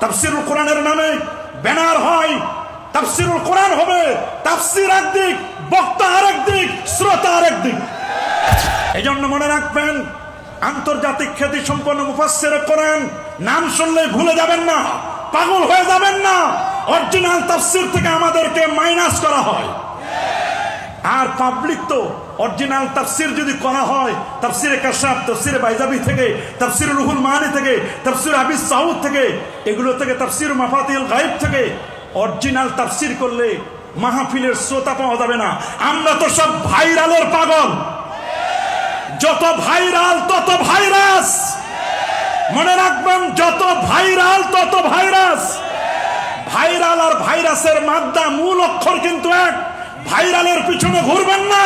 তাফসিরুল কোরআনের নামে ব্যানার হয়, তাফসিরুল কোরআন হবে, তাফসির একদিক, বক্তা আরেক দিক, শ্রোতা আরেক দিক। এই জন্য মনে রাখবেন, আন্তর্জাতিক খ্যাতি সম্পন্ন মুফাসসিরে কোরআন নাম শুনলেই ভুলে যাবেন না, পাগল হয়ে যাবেন না। অরিজিনাল তাফসির থেকে আমাদেরকে মাইনাস করা হয়। আর পাবলিক তো অরিজিনাল তাফসির যদি করা হয়, তাফসিরে কাশাফ, তাফসিরে বাইজাবি থেকে, তাফসির রুহুল মানি থেকে, তাফসির আবি সাউদ থেকে, এগুলো থেকে, তাফসির মাফাতিহুল গায়ব থেকে অরিজিনাল তাফসির করলে মাহফিলের শ্রোতা পাওয়া যাবে না। আমরা তো সব ভাইরালের পাগল, যত ভাইরাল তত ভাইরাস। মনে রাখবেন, যত ভাইরাল তত ভাইরাস। ভাইরাল আর ভাইরাসের মাদ্দা মূল অক্ষর কিন্তু এক। ভাইরালের পিছনে ঘুরবেন না,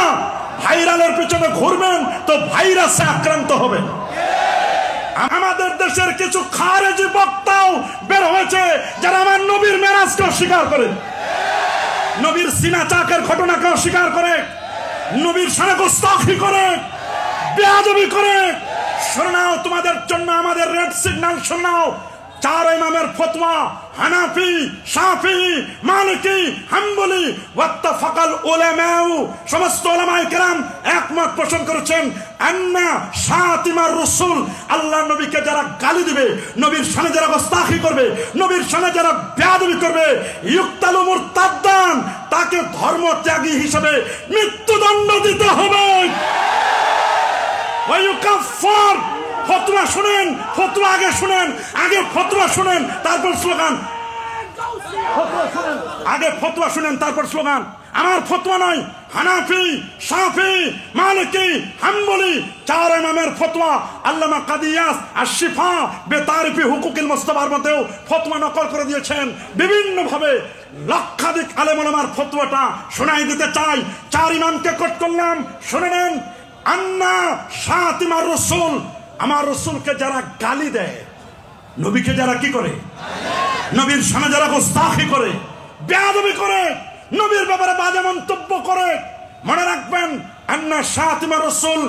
ভাইরালের পিছনে ঘুরবেন তো ভাইরাসে আক্রান্ত হবেন। আমাদের দেশের কিছু খারেজি বক্তাও বের হয়েছে যারা আমার নবীর মেরাজকে অস্বীকার করে, নবীর সিনা চাকের ঘটনাকে অস্বীকার করে, নবীর শানে গুস্তাখি করে, বেয়াদবি করে। শোনাও তোমাদের জন্য আমাদের রেড সিগন্যাল শোনাও। চার ইমামের ফতোয়া, হানাফি, শাফি, মালিকি, হাম্বলি, ওয়াত্তাফাকাল উলামাউ, সমস্ত উলামায়ে কেরাম একমত পোষণ করেছেন আন্না শাতিমার রাসূল, আল্লাহর নবীকে যারা গালি দিবে, নবীর শানে যারা গুস্তাখি করবে, নবীর শানে যারা বেয়াদবি করবে, ইউক্তালু মুরতাদ্দান, তাকে ধর্মত্যাগী হিসেবে মৃত্যুদণ্ড দিতে হবে। ওয়া ইউকাফফার, ফতোয়া শুনেন, ফতোয়া আগে শুনেন, আগে ফতোয়া শুনেন তারপর স্লোগান। আগে ফতোয়া শুনেন তারপর স্লোগান। আমার ফতোয়া নয়, হানাফি, শাফি, মালিকি, হাম্বলি চার ইমামের ফতোয়া। আল্লামা কাদি ইয়াস আশ-শিফা বেতারিফি হুকুকিল মুস্তাফার মধ্যেও ফতোয়া নকল করে দিয়েছেন বিভিন্ন ভাবে। লক্ষাধিক আলেম ওলামার ফতোয়াটা শোনাই দিতে চাই। চার ইমামকে কোট করলাম, শুনে নেন। আন্না শাতিমার রাসূল, আমার রাসূলকে যারা গালি দেয়, নবীকে যারা কি করে, নবীর শানে যারা গুস্তাখি করে, বেয়াদবি করে, নবীর ব্যাপারে বাজে মন্তব্য করে, মনে রাখবেন আন্না শাতিমার রাসূল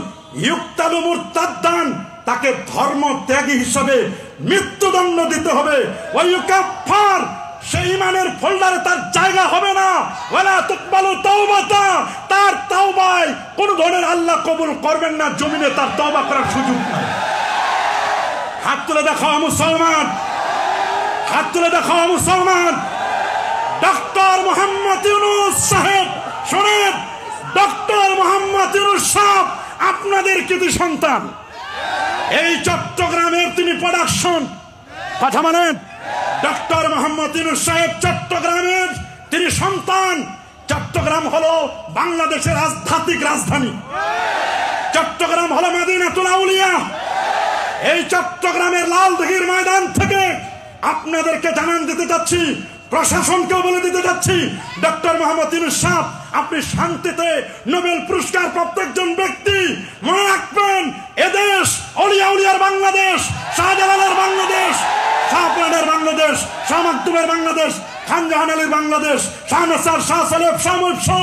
ইউক্তালু মুরতাদ্দান, তাকে ধর্ম ত্যাগী হিসাবে মৃত্যুদণ্ড দিতে হবে। ওয়া ইউকাফফার, সেই ইমানের ফোল্ডারে তার জায়গা হবে না। ওয়ালা তুকবালু তাওবাতা, তার তাওবায় কোন ধরনের আল্লাহ কবুল করবেন না, জমিনে তার তওবা করার সুযোগ নাই। হাত তুলে দেখাও মুসলমান, হাত তুলে দেখাও মুসলমান। ডক্টর মোহাম্মদ ইউনূস সাহেব শুনেন, ডক্টর মোহাম্মদ ইউনূস সাহেব আপনাদের কৃতি সন্তান। এই চট্টগ্রামের তিনি প্রোডাকশন, কথা মানেন। ডক্টর মোহাম্মদ ইউনূস সাহেব চট্টগ্রামের তিনি সন্তান। চট্টগ্রাম হলো বাংলাদেশের আধ্যাত্মিক রাজধানী, চট্টগ্রাম হলো মদিনাতুল আউলিয়া। এই চট্টগ্রামের লালদিঘির ময়দান থেকে আপনাদেরকে জানান দিতে যাচ্ছি, প্রশাসনকেও বলে দিতে যাচ্ছি, ডক্টর মোহাম্মদ ইউনূস সাহেব আপনি শান্তিতে নোবেল পুরস্কার প্রাপ্ত একজন ব্যক্তি। মনে রাখবেন, এদেশ অলিয়া উলিয়ার বাংলাদেশ, শাহজালালের বাংলাদেশ, শাহপুরানের বাংলাদেশ, শাহ মাকদুমের বাংলাদেশ, খান জাহান আলীর বাংলাদেশ, শাহ নাসার, শাহ সালেব, শাহ মুহিব সহ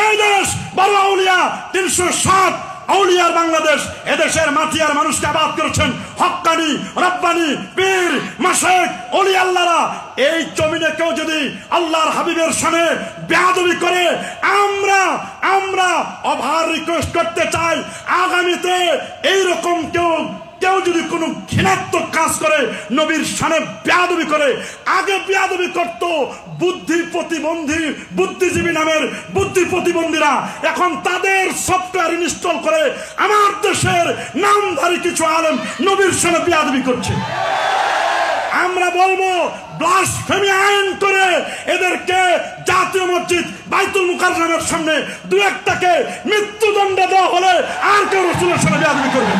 এই দেশ বড় আউলিয়া ৩৬০ আউলিয়ার বাংলাদেশ। এদেশের মাটিয়ার মানুষকে আবাদ করেছেন হক্কানি, রব্বানি, পীর, মাশায়েখ, ওলি আল্লাহরা। এই জমিনে কেউ যদি আল্লাহর হাবিবের শানে বেয়াদবি করে, আমরা ওভার রিকোয়েস্ট করতে চাই, আগামীতে এইরকম কেউ যদি কোনো ঘৃণাত্মক কাজ করে, নবীর শানে বেয়াদবি করে, আগে বেয়াদবি করত বুদ্ধি প্রতিবন্ধী, বুদ্ধিজীবী নামের বুদ্ধি প্রতিবন্ধীরা, এখন তাদের সফটওয়্যার ইনস্টল করে আমার দেশের নামধারী কিছু আলেম নবীর শানে বেয়াদবি করছে। আমরা বলবো ব্লাসফেমি আইন করে এদেরকে জাতীয় মসজিদ বাইতুল মুকাররমের সামনে দু একটাকে মৃত্যুদণ্ড দেওয়া হলে আর কেউ রাসূলের শানে বেয়াদবি করবে।